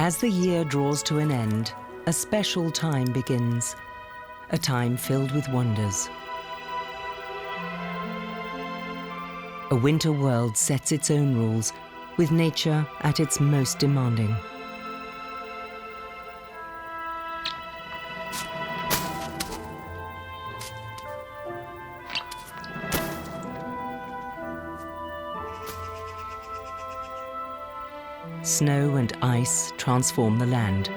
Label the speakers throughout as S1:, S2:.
S1: As the year draws to an end, a special time begins, a time filled with wonders. A winter world sets its own rules, with nature at its most demanding. Snow and ice transform the land.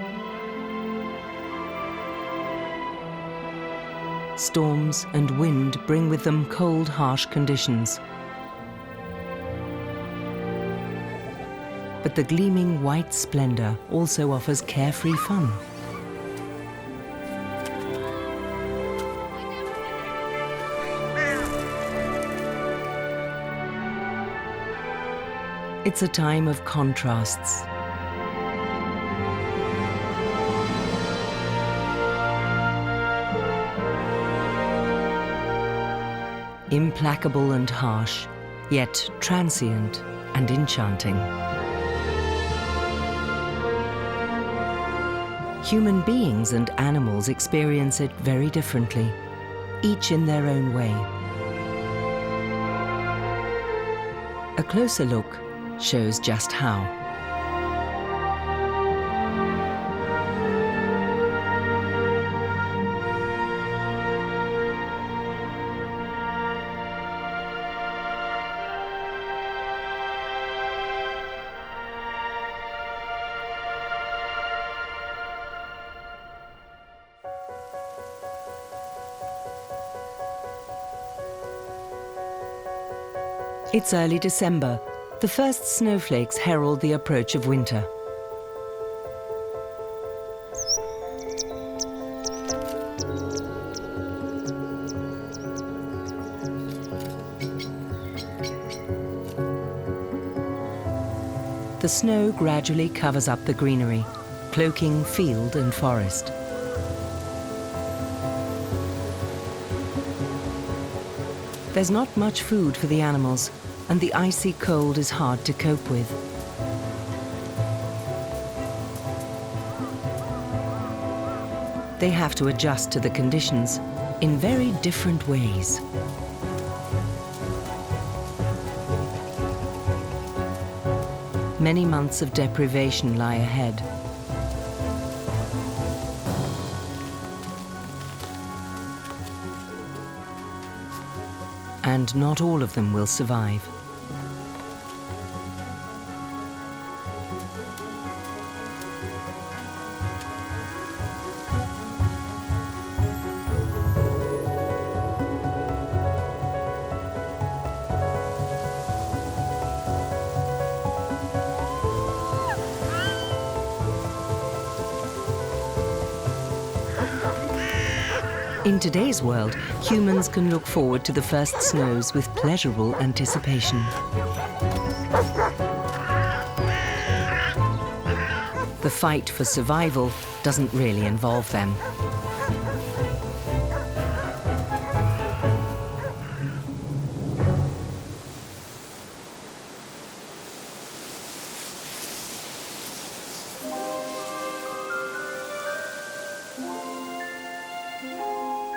S1: Storms and wind bring with them cold, harsh conditions. But the gleaming white splendor also offers carefree fun. It's a time of contrasts. Implacable and harsh, yet transient and enchanting. Human beings and animals experience it very differently, each in their own way. A closer look shows just how. It's early December. The first snowflakes herald the approach of winter. The snow gradually covers up the greenery, cloaking field and forest. There's not much food for the animals, and the icy cold is hard to cope with. They have to adjust to the conditions in very different ways. Many months of deprivation lie ahead. And not all of them will survive. In today's world, humans can look forward to the first snows with pleasurable anticipation. The fight for survival doesn't really involve them.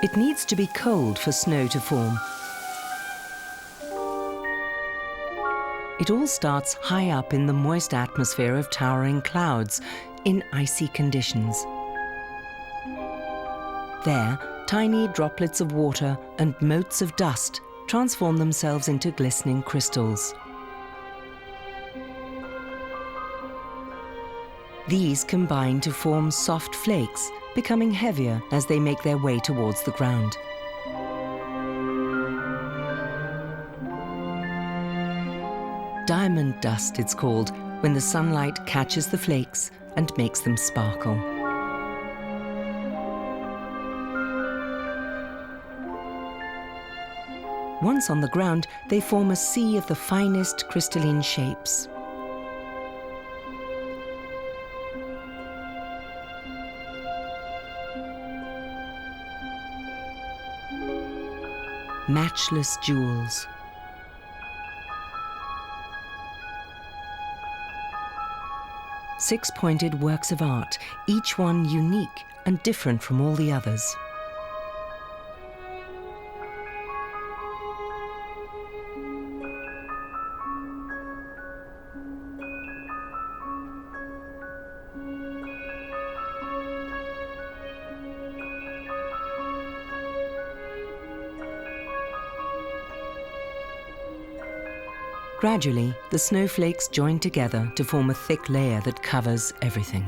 S1: It needs to be cold for snow to form. It all starts high up in the moist atmosphere of towering clouds in icy conditions. There, tiny droplets of water and motes of dust transform themselves into glistening crystals. These combine to form soft flakes, becoming heavier as they make their way towards the ground. Diamond dust, it's called, when the sunlight catches the flakes and makes them sparkle. Once on the ground, they form a sea of the finest crystalline shapes. Matchless jewels. 6-pointed works of art, each one unique and different from all the others. Gradually, the snowflakes join together to form a thick layer that covers everything.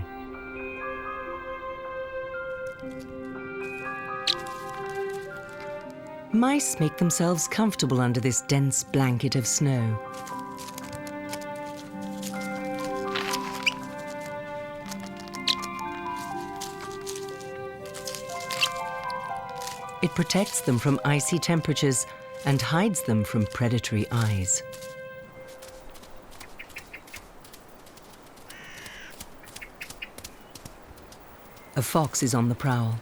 S1: Mice make themselves comfortable under this dense blanket of snow. It protects them from icy temperatures and hides them from predatory eyes. A fox is on the prowl.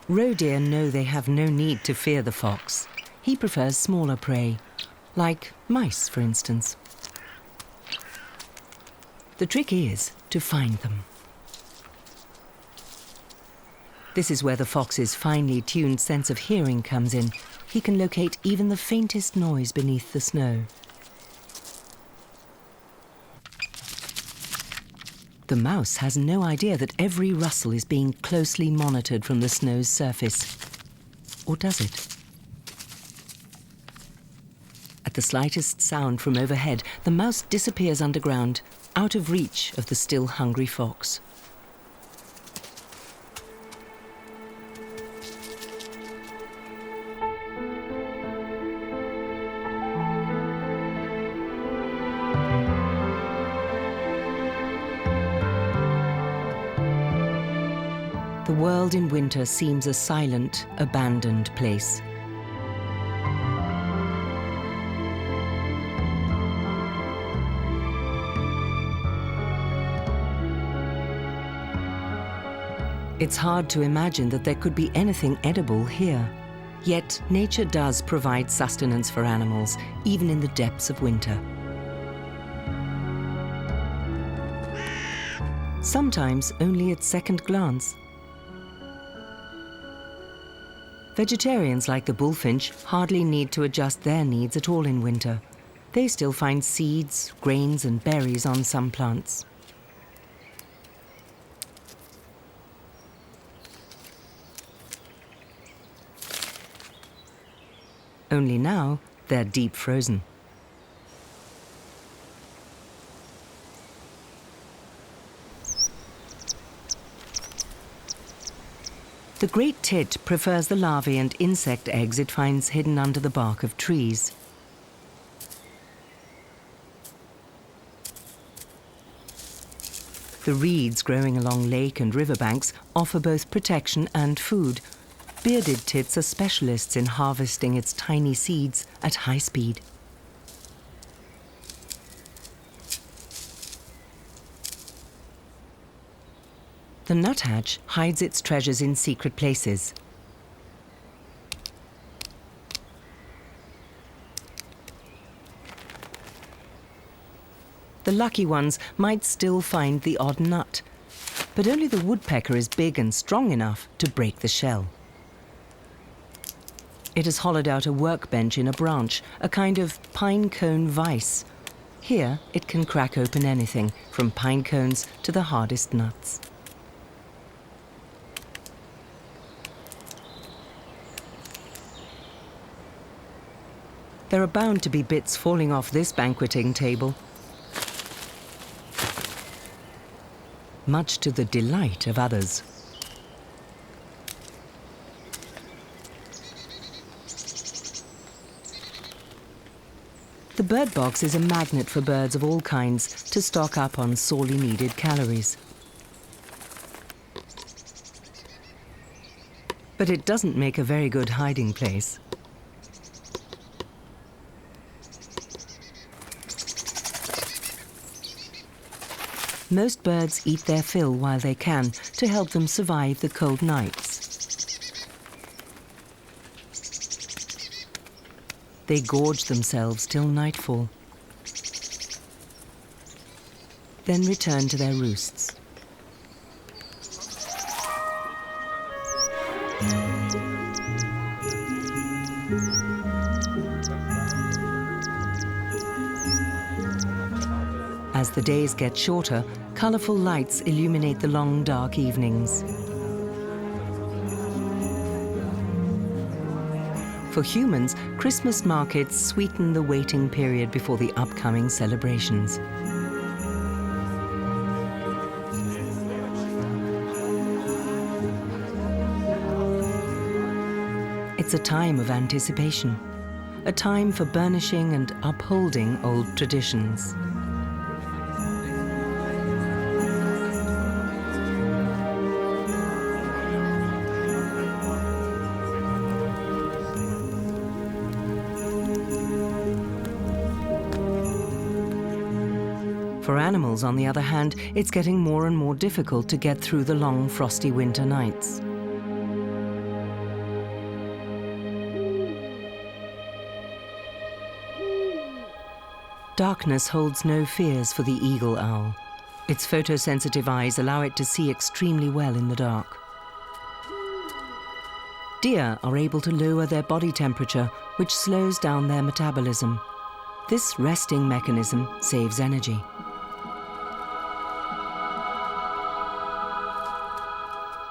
S1: Roe deer know they have no need to fear the fox. He prefers smaller prey, like mice, for instance. The trick is to find them. This is where the fox's finely tuned sense of hearing comes in. He can locate even the faintest noise beneath the snow. The mouse has no idea that every rustle is being closely monitored from the snow's surface. Or does it? At the slightest sound from overhead, the mouse disappears underground, out of reach of the still hungry fox. The world in winter seems a silent, abandoned place. It's hard to imagine that there could be anything edible here. Yet nature does provide sustenance for animals, even in the depths of winter. Sometimes only at second glance. Vegetarians like the bullfinch hardly need to adjust their needs at all in winter. They still find seeds, grains and berries on some plants. Only now, they're deep frozen. The great tit prefers the larvae and insect eggs it finds hidden under the bark of trees. The reeds growing along lake and riverbanks offer both protection and food. Bearded tits are specialists in harvesting its tiny seeds at high speed. The nuthatch hides its treasures in secret places. The lucky ones might still find the odd nut, but only the woodpecker is big and strong enough to break the shell. It has hollowed out a workbench in a branch, a kind of pine cone vise. Here it can crack open anything, from pine cones to the hardest nuts. There are bound to be bits falling off this banqueting table, much to the delight of others. The bird box is a magnet for birds of all kinds to stock up on sorely needed calories. But it doesn't make a very good hiding place. Most birds eat their fill while they can to help them survive the cold nights. They gorge themselves till nightfall, then return to their roosts. As the days get shorter, colourful lights illuminate the long, dark evenings. For humans, Christmas markets sweeten the waiting period before the upcoming celebrations. It's a time of anticipation, a time for burnishing and upholding old traditions. For animals, on the other hand, it's getting more and more difficult to get through the long, frosty winter nights. Darkness holds no fears for the eagle owl. Its photosensitive eyes allow it to see extremely well in the dark. Deer are able to lower their body temperature, which slows down their metabolism. This resting mechanism saves energy.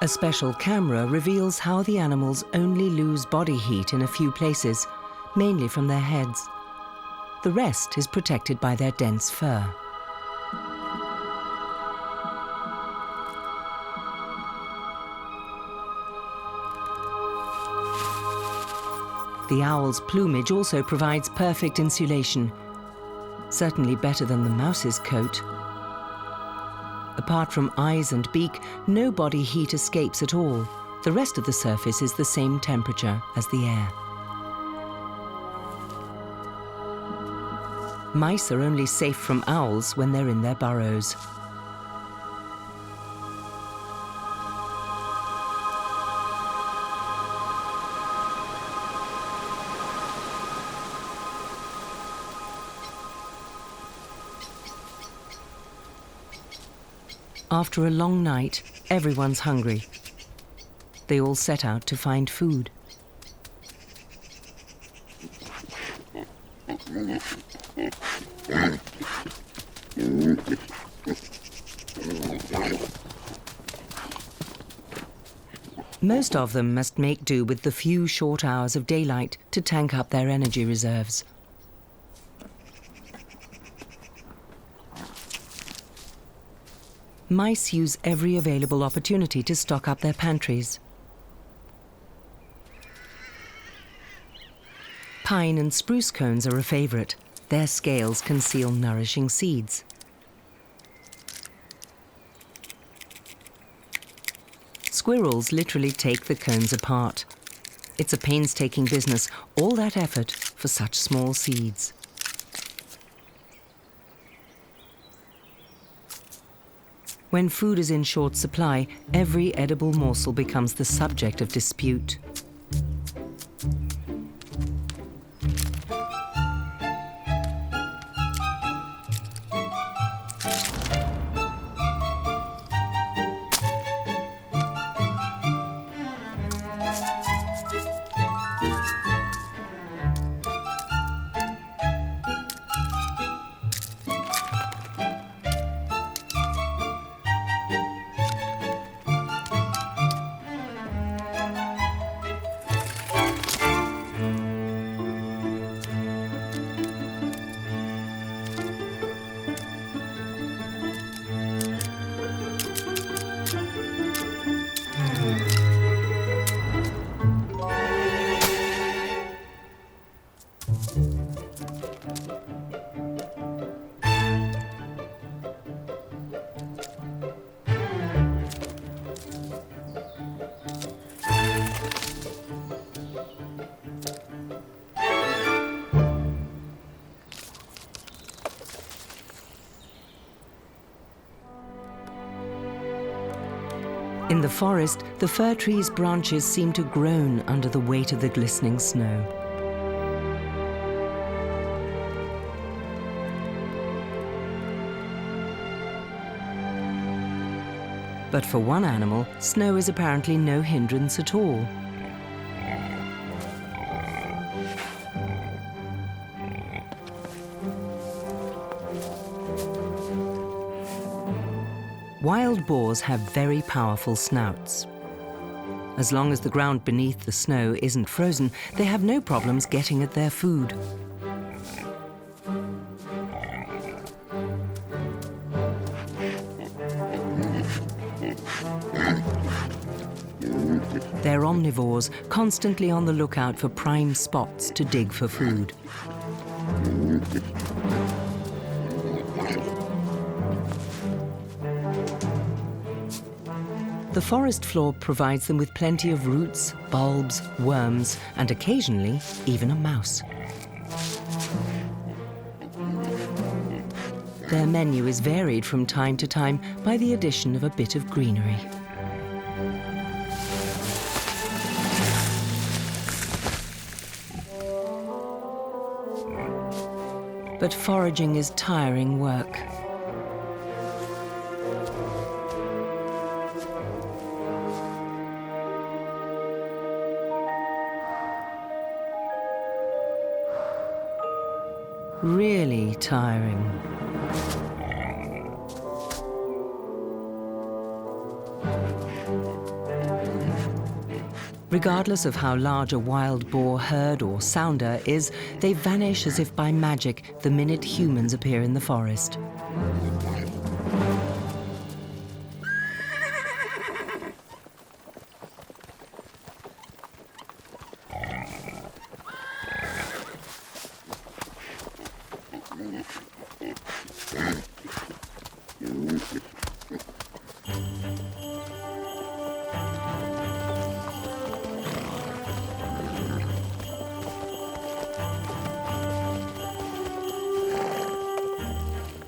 S1: A special camera reveals how the animals only lose body heat in a few places, mainly from their heads. The rest is protected by their dense fur. The owl's plumage also provides perfect insulation, certainly better than the mouse's coat. Apart from eyes and beak, no body heat escapes at all. The rest of the surface is the same temperature as the air. Mice are only safe from owls when they're in their burrows. After a long night, everyone's hungry. They all set out to find food. Most of them must make do with the few short hours of daylight to tank up their energy reserves. Mice use every available opportunity to stock up their pantries. Pine and spruce cones are a favorite. Their scales conceal nourishing seeds. Squirrels literally take the cones apart. It's a painstaking business, all that effort for such small seeds. When food is in short supply, every edible morsel becomes the subject of dispute. In the forest, the fir tree's branches seem to groan under the weight of the glistening snow. But for one animal, snow is apparently no hindrance at all. Wild boars have very powerful snouts. As long as the ground beneath the snow isn't frozen, they have no problems getting at their food. They're omnivores, constantly on the lookout for prime spots to dig for food. The forest floor provides them with plenty of roots, bulbs, worms, and occasionally even a mouse. Their menu is varied from time to time by the addition of a bit of greenery. But foraging is tiring work. Really tiring. Regardless of how large a wild boar herd or sounder is, they vanish as if by magic the minute humans appear in the forest.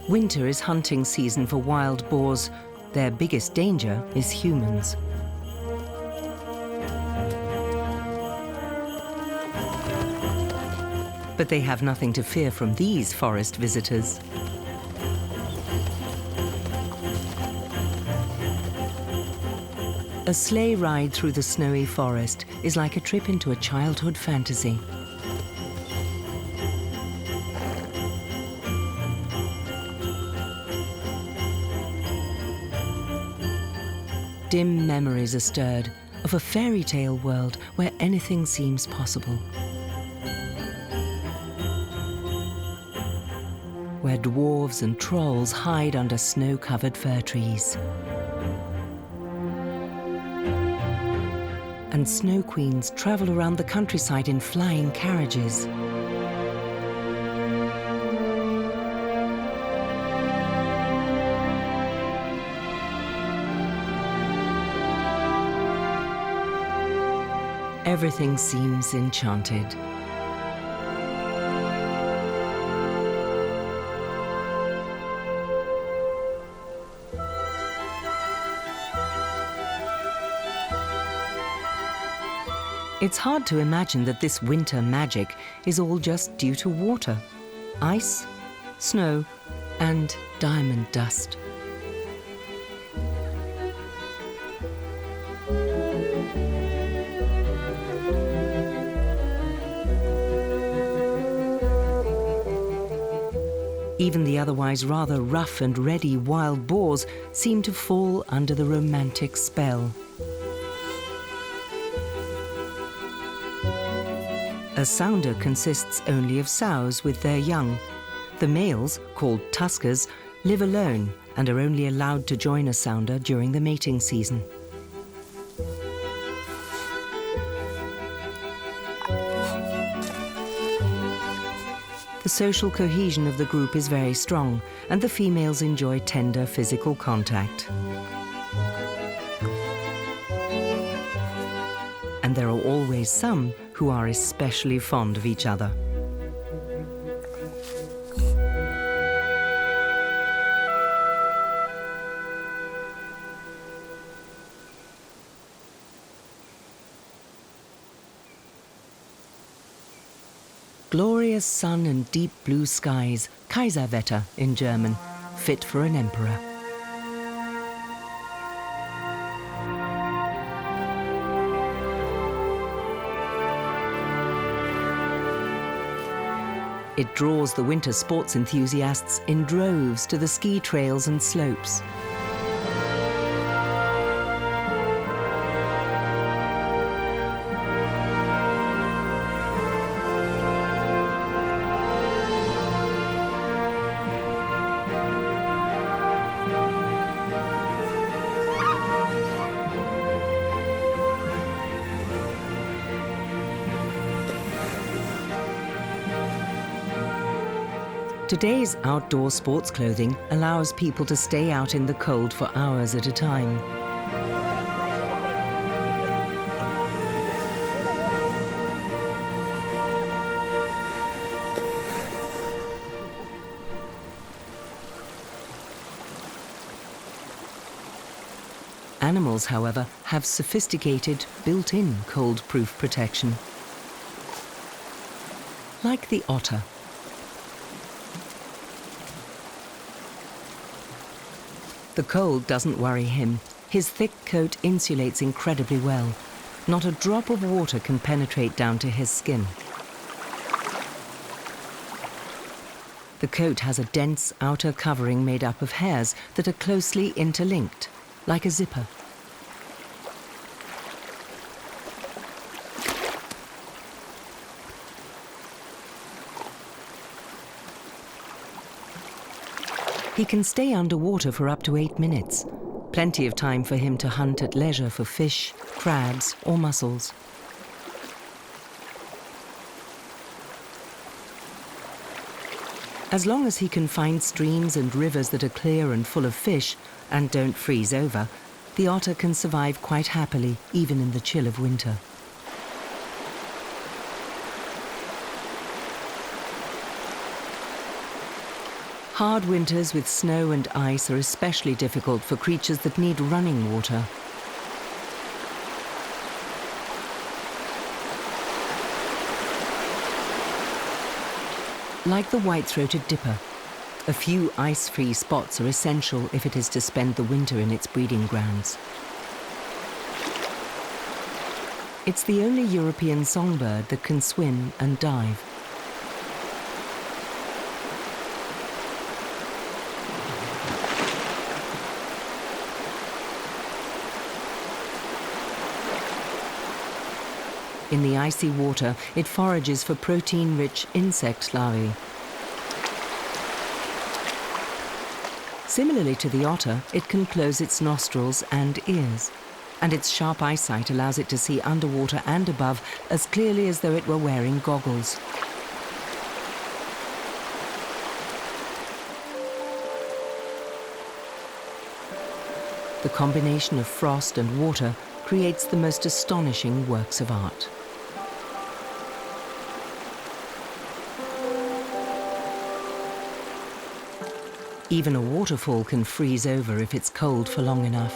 S1: Winter is hunting season for wild boars. Their biggest danger is humans. But they have nothing to fear from these forest visitors. A sleigh ride through the snowy forest is like a trip into a childhood fantasy. Dim memories are stirred of a fairy tale world where anything seems possible. Where dwarves and trolls hide under snow-covered fir trees. And snow queens travel around the countryside in flying carriages. Everything seems enchanted. It's hard to imagine that this winter magic is all just due to water, ice, snow, and diamond dust. Even the otherwise rather rough and ready wild boars seem to fall under the romantic spell. A sounder consists only of sows with their young. The males, called tuskers, live alone and are only allowed to join a sounder during the mating season. The social cohesion of the group is very strong, and the females enjoy tender physical contact. And there are always some who are especially fond of each other. Glorious sun and deep blue skies, Kaiserwetter in German, fit for an emperor. It draws the winter sports enthusiasts in droves to the ski trails and slopes. Today's outdoor sports clothing allows people to stay out in the cold for hours at a time. Animals, however, have sophisticated, built-in cold-proof protection. Like the otter. The cold doesn't worry him. His thick coat insulates incredibly well. Not a drop of water can penetrate down to his skin. The coat has a dense outer covering made up of hairs that are closely interlinked, like a zipper. He can stay underwater for up to 8 minutes, plenty of time for him to hunt at leisure for fish, crabs, or mussels. As long as he can find streams and rivers that are clear and full of fish and don't freeze over, the otter can survive quite happily, even in the chill of winter. Hard winters with snow and ice are especially difficult for creatures that need running water. Like the white-throated dipper, a few ice-free spots are essential if it is to spend the winter in its breeding grounds. It's the only European songbird that can swim and dive. In the icy water, it forages for protein-rich insect larvae. Similarly to the otter, it can close its nostrils and ears, and its sharp eyesight allows it to see underwater and above as clearly as though it were wearing goggles. The combination of frost and water creates the most astonishing works of art. Even a waterfall can freeze over if it's cold for long enough.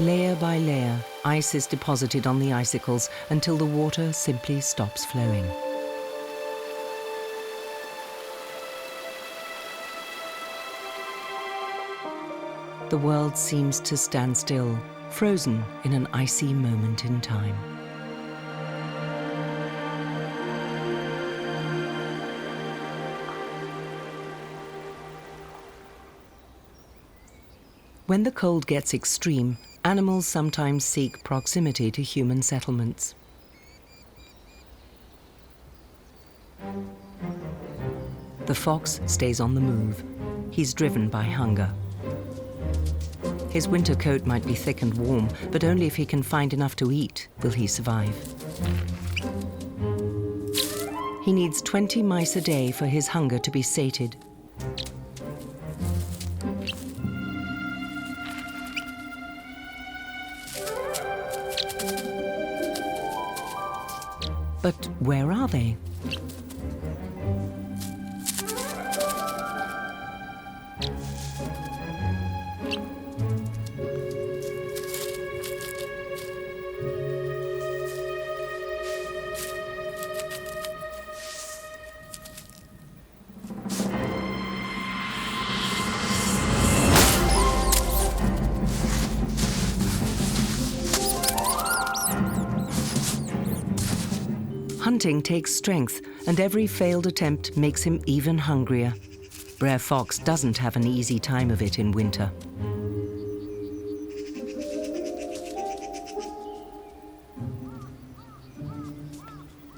S1: Layer by layer, ice is deposited on the icicles until the water simply stops flowing. The world seems to stand still, frozen in an icy moment in time. When the cold gets extreme, animals sometimes seek proximity to human settlements. The fox stays on the move. He's driven by hunger. His winter coat might be thick and warm, but only if he can find enough to eat will he survive. He needs 20 mice a day for his hunger to be sated. But where are they? Hunting takes strength, and every failed attempt makes him even hungrier. Brer Fox doesn't have an easy time of it in winter.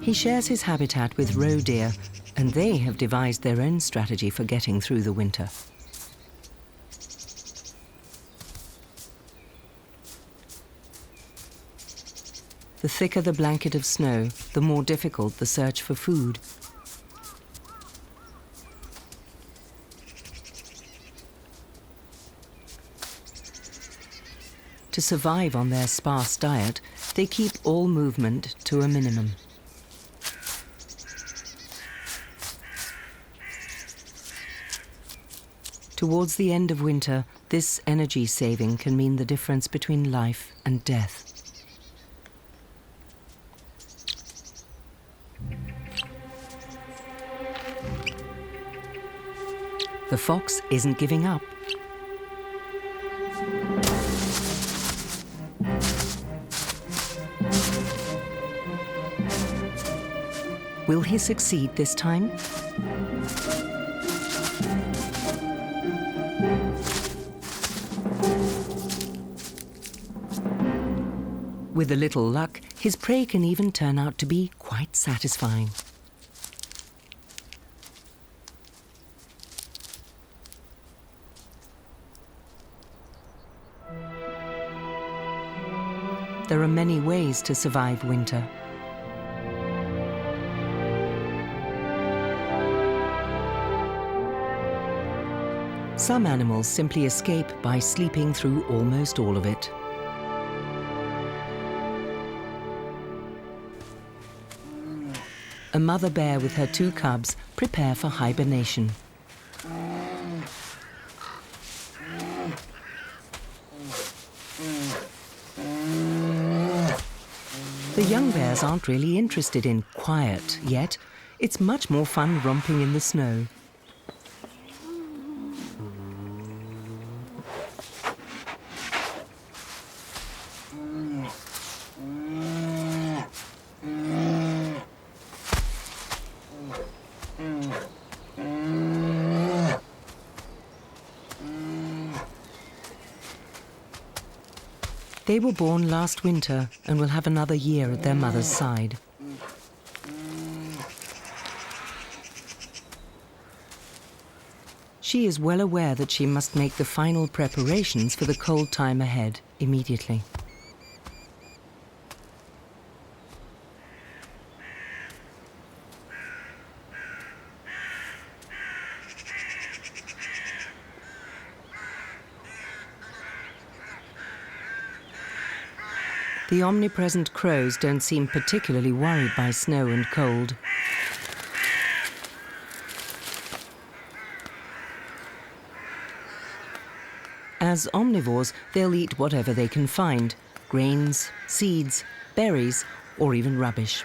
S1: He shares his habitat with roe deer, and they have devised their own strategy for getting through the winter. The thicker the blanket of snow, the more difficult the search for food. To survive on their sparse diet, they keep all movement to a minimum. Towards the end of winter, this energy saving can mean the difference between life and death. The fox isn't giving up. Will he succeed this time? With a little luck, his prey can even turn out to be quite satisfying. There are many ways to survive winter. Some animals simply escape by sleeping through almost all of it. A mother bear with her 2 cubs prepare for hibernation. The young bears aren't really interested in quiet yet. It's much more fun romping in the snow. They were born last winter and will have another year at their mother's side. She is well aware that she must make the final preparations for the cold time ahead immediately. The omnipresent crows don't seem particularly worried by snow and cold. As omnivores, they'll eat whatever they can find: grains, seeds, berries, or even rubbish.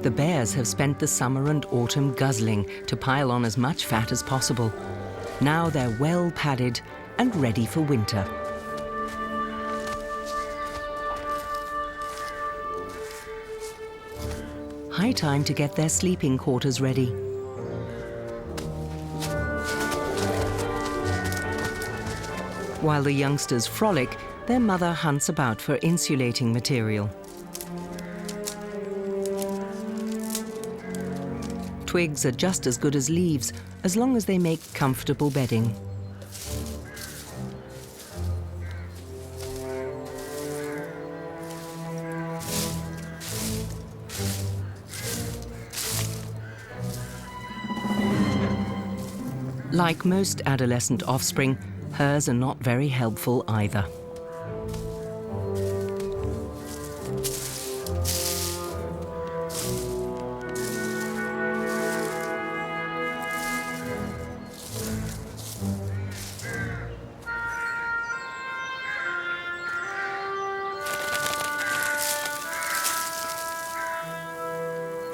S1: The bears have spent the summer and autumn guzzling to pile on as much fat as possible. Now they're well padded and ready for winter. High time to get their sleeping quarters ready. While the youngsters frolic, their mother hunts about for insulating material. Twigs are just as good as leaves, as long as they make comfortable bedding. Like most adolescent offspring, hers are not very helpful either.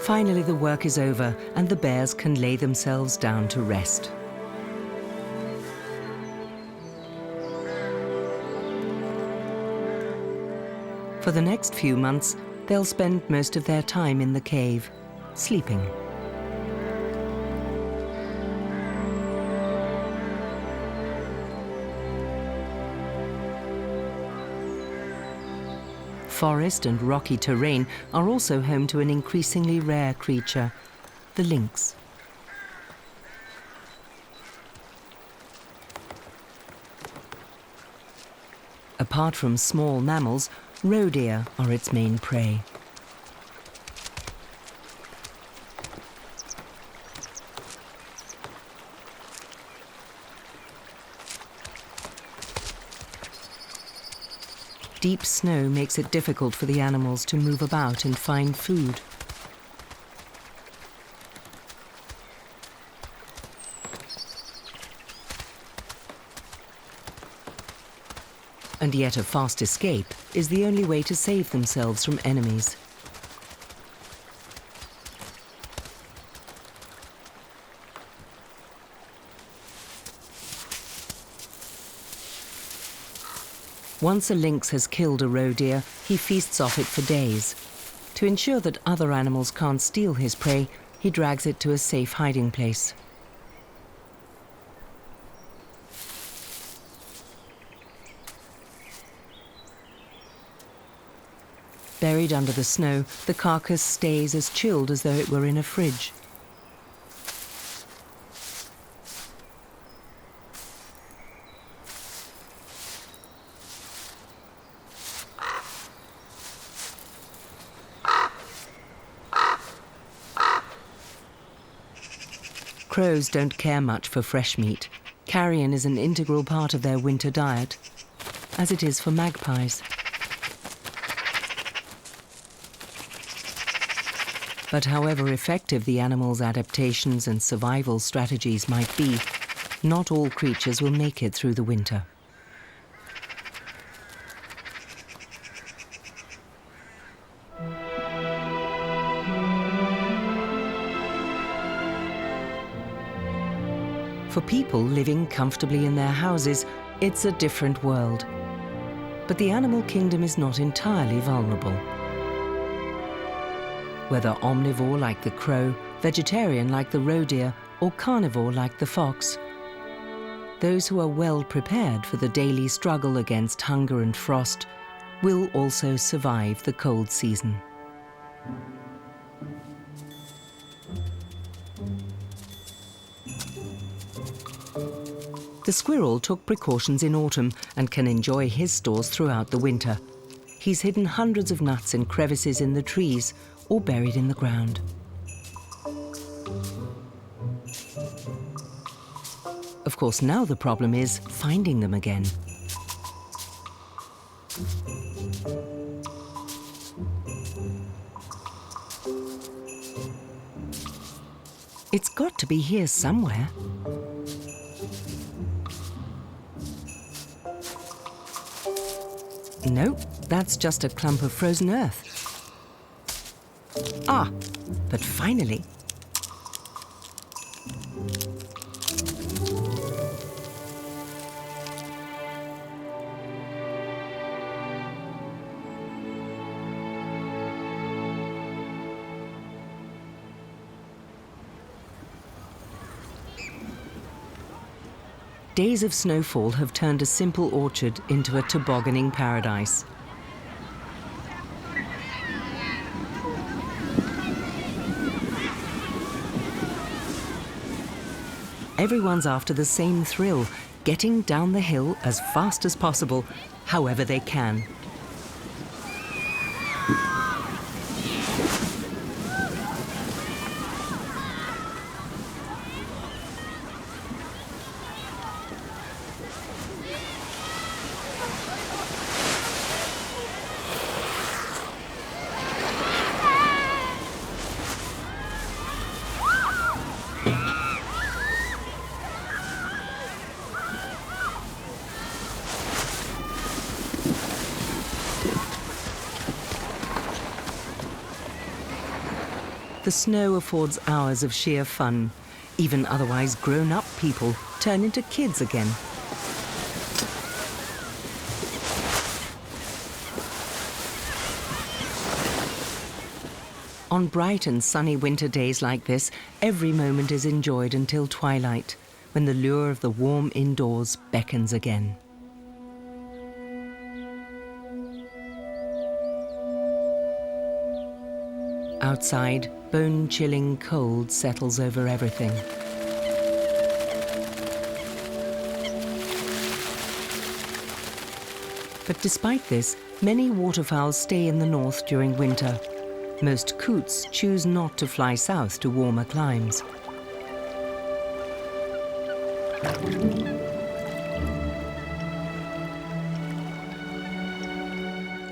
S1: Finally, the work is over and the bears can lay themselves down to rest. For the next few months, they'll spend most of their time in the cave, sleeping. Forest and rocky terrain are also home to an increasingly rare creature, the lynx. Apart from small mammals, roe deer are its main prey. Deep snow makes it difficult for the animals to move about and find food. And yet a fast escape is the only way to save themselves from enemies. Once a lynx has killed a roe deer, he feasts off it for days. To ensure that other animals can't steal his prey, he drags it to a safe hiding place. Buried under the snow, the carcass stays as chilled as though it were in a fridge. Crows don't care much for fresh meat. Carrion is an integral part of their winter diet, as it is for magpies. But however effective the animal's adaptations and survival strategies might be, not all creatures will make it through the winter. For people living comfortably in their houses, it's a different world. But the animal kingdom is not entirely vulnerable. Whether omnivore like the crow, vegetarian like the roe deer, or carnivore like the fox, those who are well prepared for the daily struggle against hunger and frost will also survive the cold season. The squirrel took precautions in autumn and can enjoy his stores throughout the winter. He's hidden hundreds of nuts in crevices in the trees or buried in the ground. Of course, now the problem is finding them again. It's got to be here somewhere. Nope, that's just a clump of frozen earth. Ah, but finally. Days of snowfall have turned a simple orchard into a tobogganing paradise. Everyone's after the same thrill, getting down the hill as fast as possible, however they can. The snow affords hours of sheer fun. Even otherwise grown-up people turn into kids again. On bright and sunny winter days like this, every moment is enjoyed until twilight, when the lure of the warm indoors beckons again. Outside, bone-chilling cold settles over everything. But despite this, many waterfowl stay in the north during winter. Most coots choose not to fly south to warmer climes.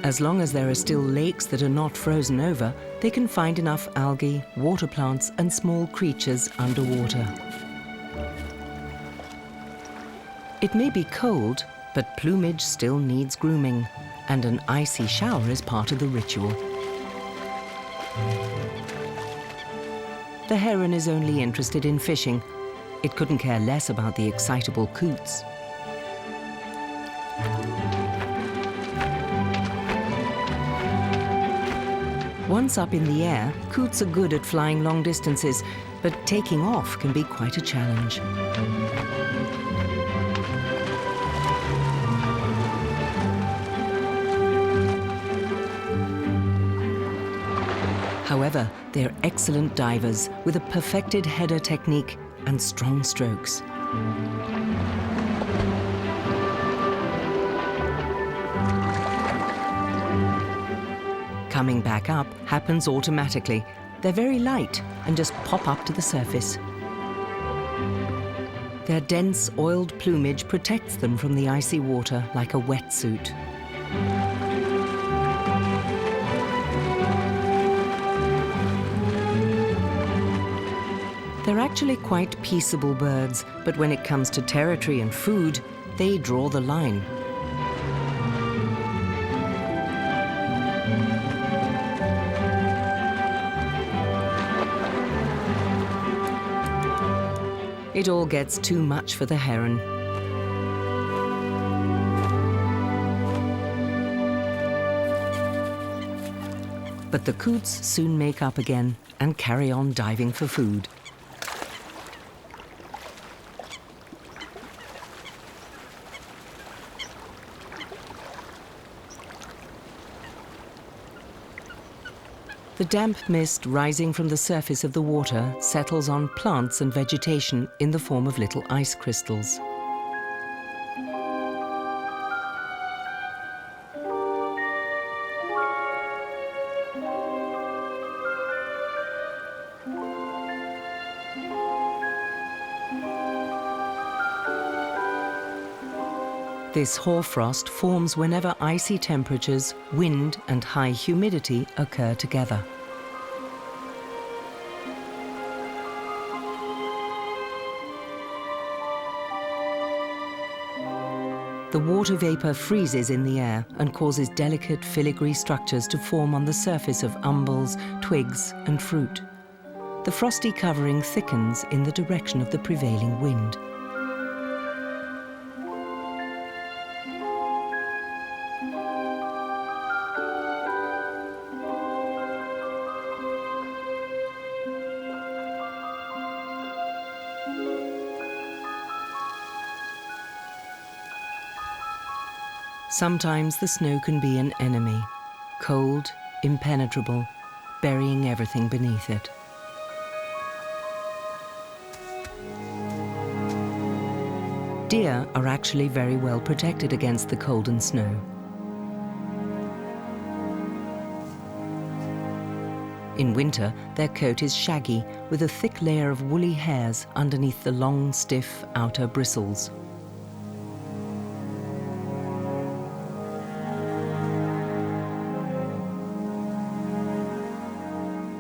S1: As long as there are still lakes that are not frozen over, they can find enough algae, water plants, and small creatures underwater. It may be cold, but plumage still needs grooming, and an icy shower is part of the ritual. The heron is only interested in fishing. It couldn't care less about the excitable coots. Once up in the air, coots are good at flying long distances, but taking off can be quite a challenge. However, they're excellent divers with a perfected header technique and strong strokes. Coming back up happens automatically. They're very light and just pop up to the surface. Their dense, oiled plumage protects them from the icy water like a wetsuit. They're actually quite peaceable birds, but when it comes to territory and food, they draw the line. It all gets too much for the heron. But the coots soon make up again and carry on diving for food. The damp mist rising from the surface of the water settles on plants and vegetation in the form of little ice crystals. This hoarfrost forms whenever icy temperatures, wind, and high humidity occur together. The water vapor freezes in the air and causes delicate filigree structures to form on the surface of umbels, twigs, and fruit. The frosty covering thickens in the direction of the prevailing wind. Sometimes the snow can be an enemy, cold, impenetrable, burying everything beneath it. Deer are actually very well protected against the cold and snow. In winter, their coat is shaggy, with a thick layer of woolly hairs underneath the long, stiff outer bristles.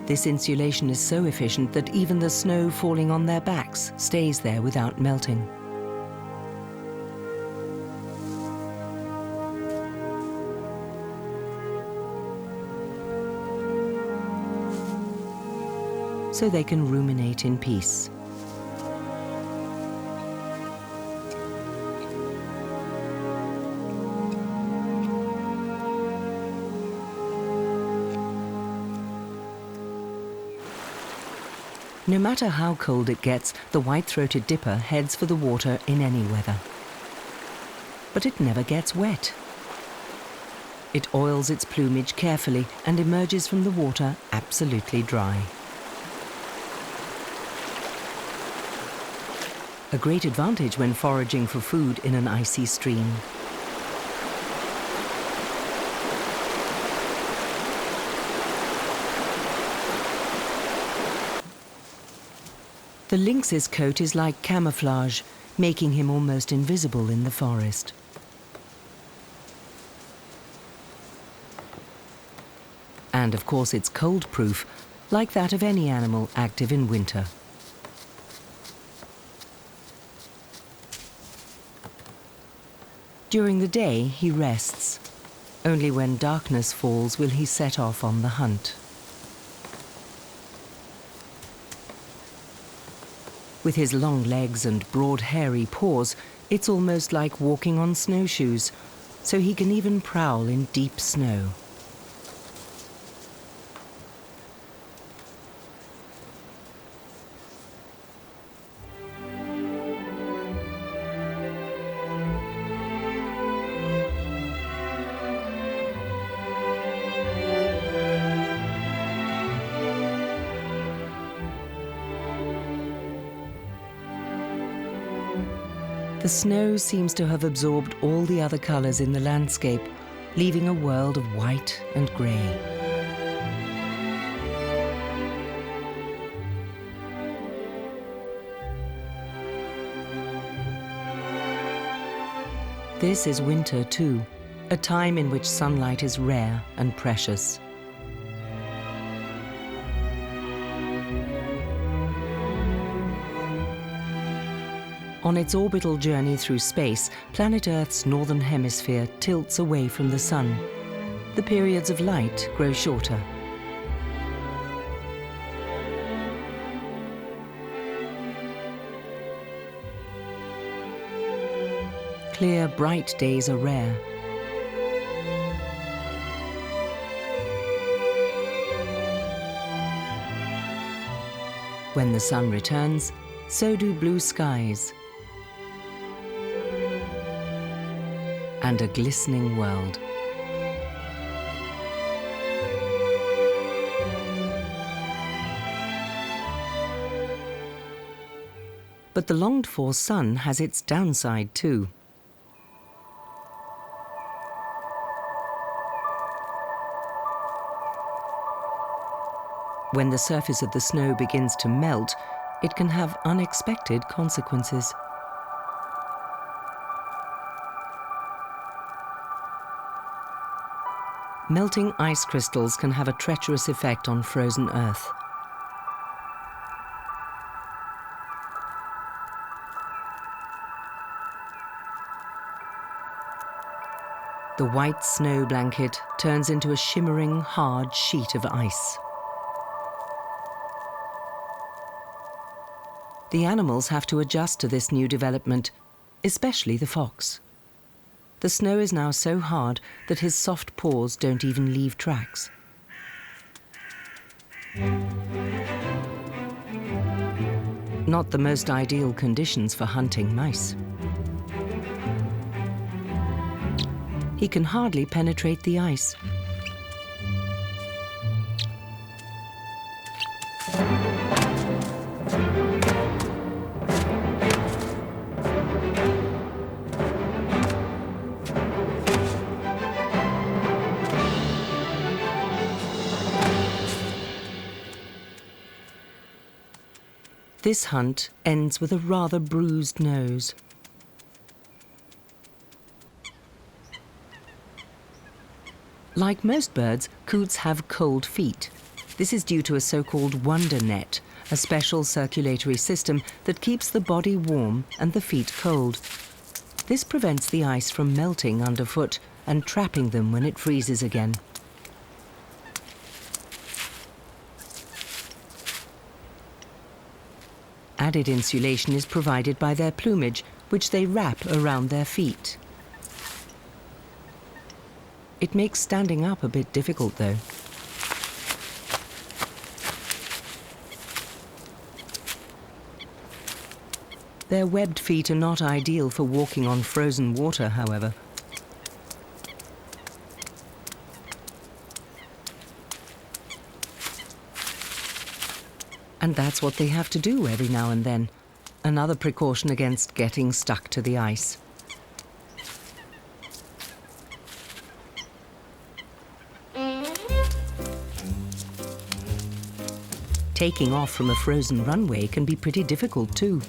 S1: This insulation is so efficient that even the snow falling on their backs stays there without melting. so they can ruminate in peace. No matter how cold it gets, the white-throated dipper heads for the water in any weather. But it never gets wet. It oils its plumage carefully and emerges from the water absolutely dry. A great advantage when foraging for food in an icy stream. The lynx's coat is like camouflage, making him almost invisible in the forest. And of course it's cold-proof, like that of any animal active in winter. During the day he rests. Only when darkness falls will he set off on the hunt. With his long legs and broad hairy paws, it's almost like walking on snowshoes, so he can even prowl in deep snow. The snow seems to have absorbed all the other colors in the landscape, leaving a world of white and gray. This is winter too, a time in which sunlight is rare and precious. On its orbital journey through space, planet Earth's northern hemisphere tilts away from the sun. The periods of light grow shorter. Clear, bright days are rare. When the sun returns, so do blue skies. And a glistening world. But the longed-for sun has its downside too. When the surface of the snow begins to melt, it can have unexpected consequences. Melting ice crystals can have a treacherous effect on frozen Earth. The white snow blanket turns into a shimmering, hard sheet of ice. The animals have to adjust to this new development, especially the fox. The snow is now so hard that his soft paws don't even leave tracks. Not the most ideal conditions for hunting mice. He can hardly penetrate the ice. This hunt ends with a rather bruised nose. Like most birds, coots have cold feet. This is due to a so-called wonder net, a special circulatory system that keeps the body warm and the feet cold. This prevents the ice from melting underfoot and trapping them when it freezes again. Added insulation is provided by their plumage, which they wrap around their feet. It makes standing up a bit difficult, though. Their webbed feet are not ideal for walking on frozen water, however. And that's what they have to do every now and then. Another precaution against getting stuck to the ice. Taking off from a frozen runway can be pretty difficult too.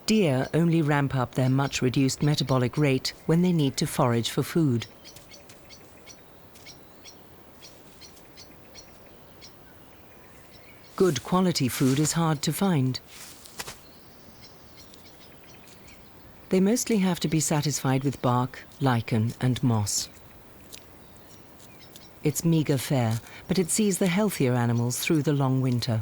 S1: Deer only ramp up their much reduced metabolic rate when they need to forage for food. Good quality food is hard to find. They mostly have to be satisfied with bark, lichen, and moss. It's meager fare, but it sees the healthier animals through the long winter.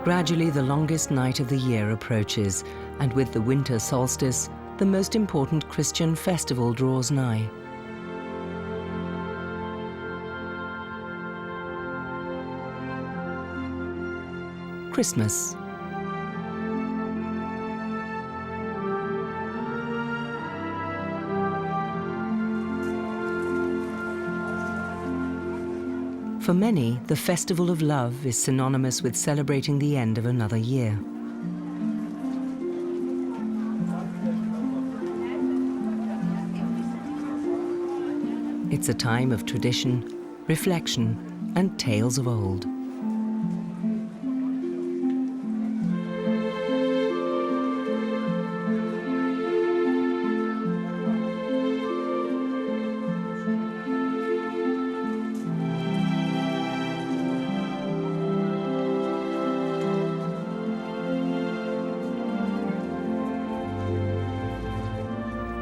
S1: Gradually, the longest night of the year approaches, and with the winter solstice, the most important Christian festival draws nigh. Christmas. For many, the festival of love is synonymous with celebrating the end of another year. It's a time of tradition, reflection, and tales of old.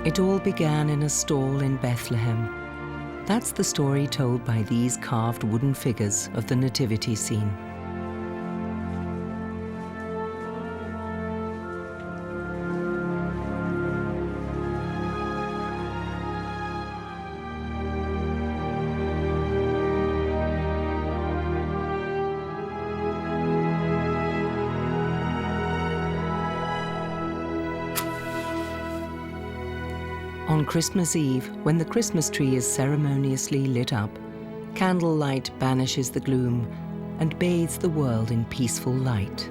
S1: It all began in a stall in Bethlehem. That's the story told by these carved wooden figures of the nativity scene. On Christmas Eve, when the Christmas tree is ceremoniously lit up, candlelight banishes the gloom and bathes the world in peaceful light.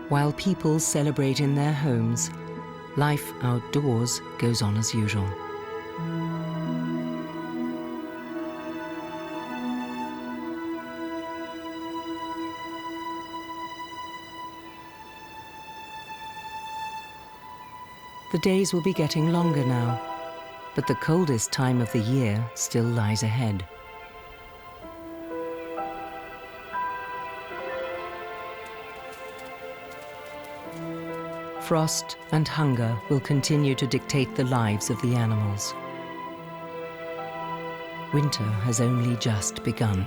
S1: While people celebrate in their homes, life outdoors goes on as usual. The days will be getting longer now, but the coldest time of the year still lies ahead. Frost and hunger will continue to dictate the lives of the animals. Winter has only just begun.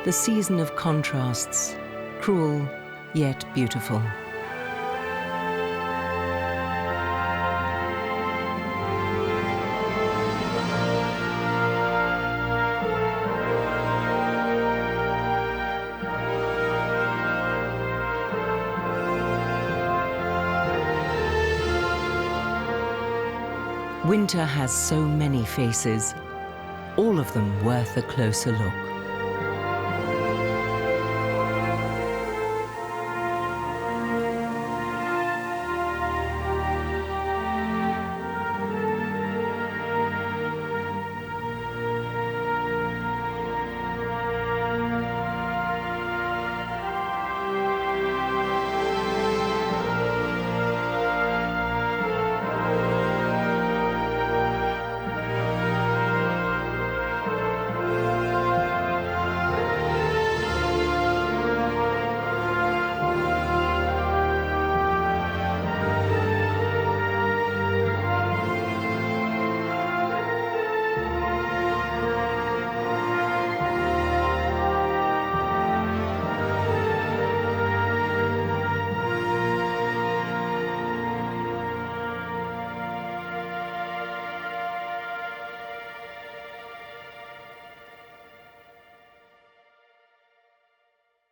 S1: The season of contrasts, cruel yet beautiful. Winter has so many faces, all of them worth a closer look.